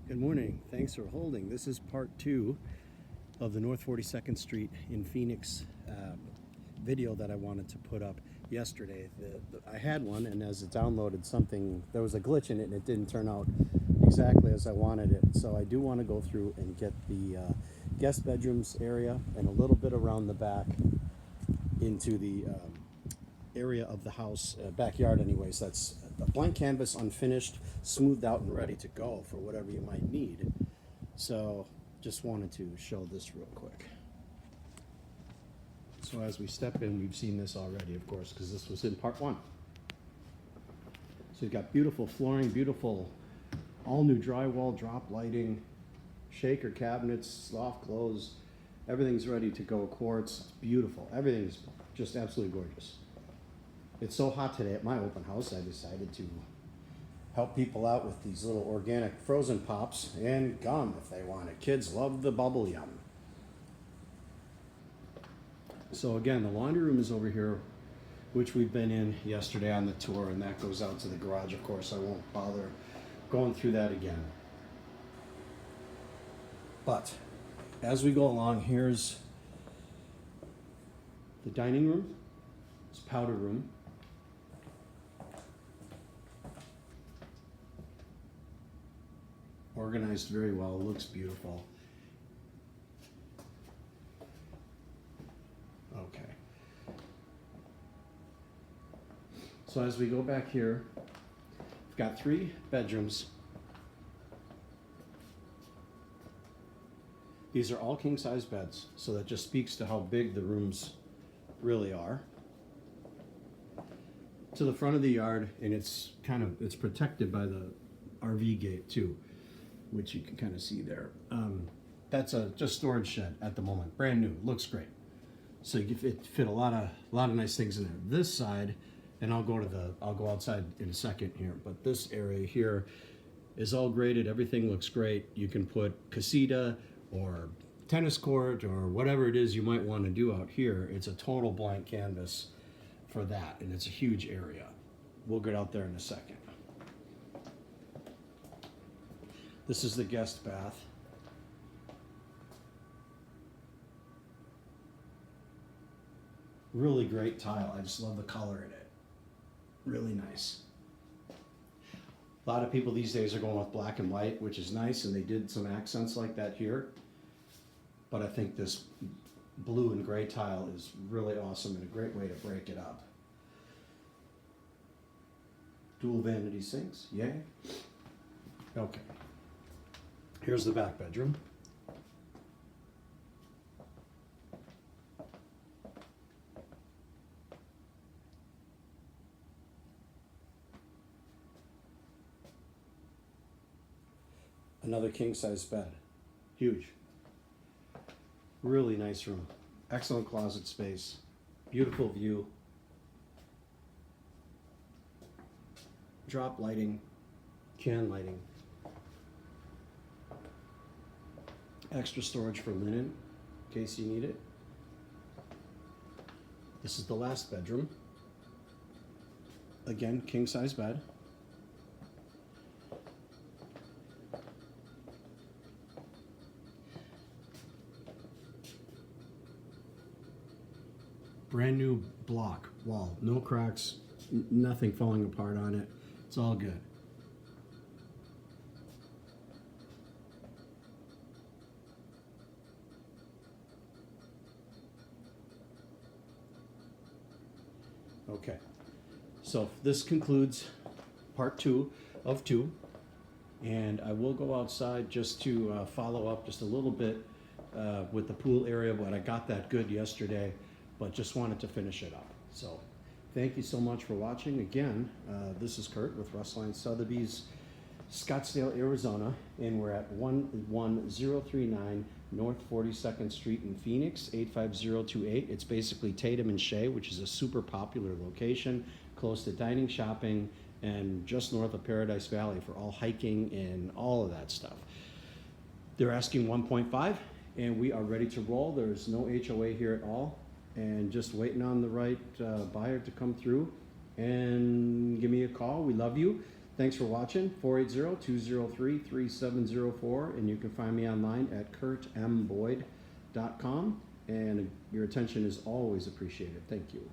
Good morning. Thanks for holding. This is part two of the North 42nd Street in Phoenix video that I wanted to put up yesterday. I had one, and as it downloaded something, there was a glitch in it, and it didn't turn out exactly as I wanted it. So I do want to go through and get the guest bedrooms area and a little bit around the back into the area of the house, backyard anyways. That's a blank canvas, unfinished, smoothed out and ready to go for whatever you might need. So just wanted to show this real quick. So as we step in, we've seen this already, of course, because this was in part one. So you've got beautiful flooring, beautiful all new drywall, drop lighting, shaker cabinets, loft clothes, everything's ready to go, quartz. It's beautiful. Everything's just absolutely gorgeous. It's so hot today at my open house, I decided to help people out with these little organic frozen pops and gum if they want it. Kids love the bubble yum. So again, the laundry room is over here, which we've been in yesterday on the tour, and that goes out to the garage. Of course, I won't bother going through that again. But as we go along, here's the dining room. It's powder room. Organized very well, looks beautiful. Okay. So as we go back here, we've got 3 bedrooms. These are all king-size beds, so that just speaks to how big the rooms really are. To the front of the yard, and it's protected by the RV gate too, which you can kind of see there. That's a just storage shed at the moment, brand new, looks great. So you can fit a lot of nice things in there. This side, and I'll go outside in a second here, but this area here is all graded. Everything looks great. You can put casita or tennis court or whatever it is you might want to do out here. It's a total blank canvas for that, and it's a huge area. We'll get out there in a second. This is the guest bath. Really great tile. I just love the color in it. Really nice. A lot of people these days are going with black and white, which is nice, and they did some accents like that here. But I think this blue and gray tile is really awesome and a great way to break it up. Dual vanity sinks, yay. Okay. Here's the back bedroom. Another king-size bed, huge. Really nice room. Excellent closet space. Beautiful view. Drop lighting, can lighting. Extra storage for linen, in case you need it. This is the last bedroom. Again, king-size bed. Brand new block wall, no cracks, nothing falling apart on it. It's all good. Okay, so this concludes part 2 of 2, and I will go outside just to follow up just a little bit with the pool area, but I got that good yesterday, but just wanted to finish it up. So thank you so much for watching. Again, this is Kurt with Russ, Lyon, Sotheby's, Scottsdale, Arizona, and we're at 11039 North 42nd Street in Phoenix, 85028. It's basically Tatum and Shea, which is a super popular location, close to dining, shopping, and just north of Paradise Valley for all hiking and all of that stuff. They're asking 1.5, and we are ready to roll. There's no HOA here at all, and just waiting on the right buyer to come through and give me a call. We love you. Thanks for watching. 480-203-3704, and you can find me online at kurtmboyd.com. And your attention is always appreciated. Thank you.